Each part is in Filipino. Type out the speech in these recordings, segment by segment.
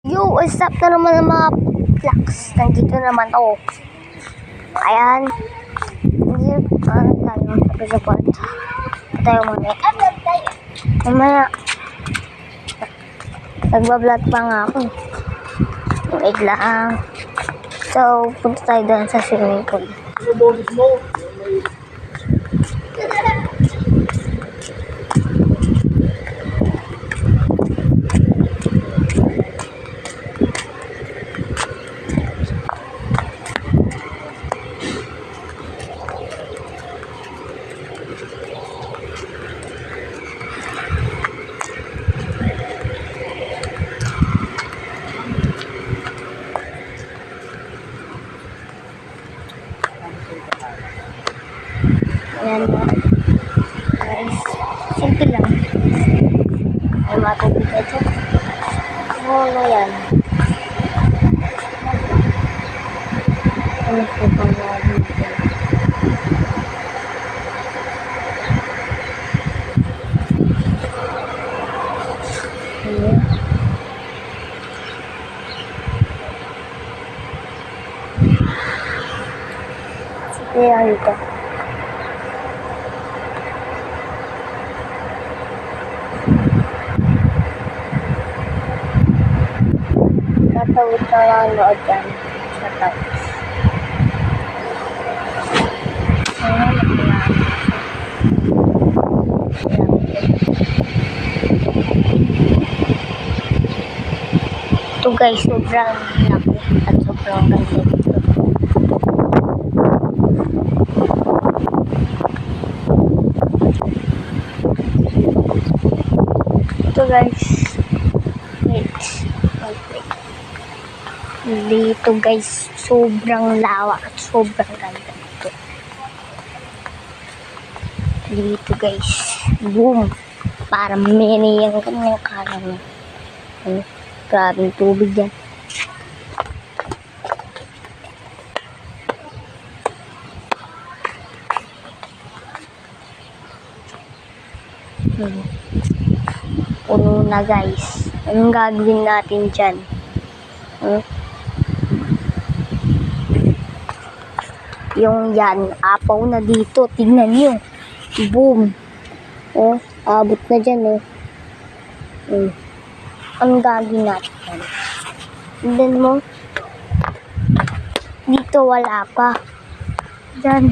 Yo, what's up na naman ng mga vlogs? Nandito naman ako. Ayan. Nandito tayo sabi sa kwarto. Tayo muna. Mamaya. Nagbablog pa nga ako. Wait lang. So, punta tayo doon sa swimming pool. Ayan na. Guys, simple lang. May matubig ito. Ano yan? Ano po bang dito? Ayan. Sige lang ito. Natawid na nanonood yan sa tapos. Ito guys, sobrang laki at sobrang ganda dito. Ito guys, dito guys, sobrang lawak at sobrang ganda dito. Dito guys, boom, para mini yung kanyang kanan. Grabing tubig yan. Puno na guys. Anong gagawin natin dyan? Yung yan, apaw na dito. Tingnan nyo. Boom. Oh, abot na dyan, oh. Ang gagawin natin. Tingnan mo. Dito wala pa. Dyan.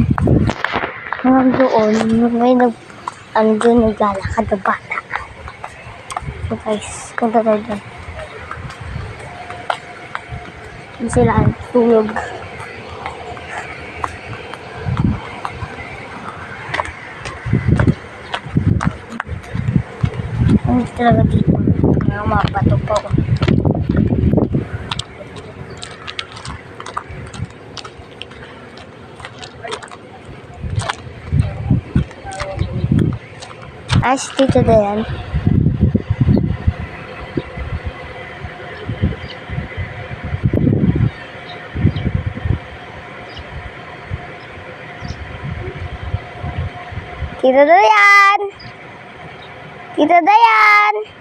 Doon. May naglalakad na bata. So guys, punta tayo dyan. Sila tulog. Ang talaga dito. Mga mapato po. Ayos dito na yan. Tito Dayan! Tito Dayan!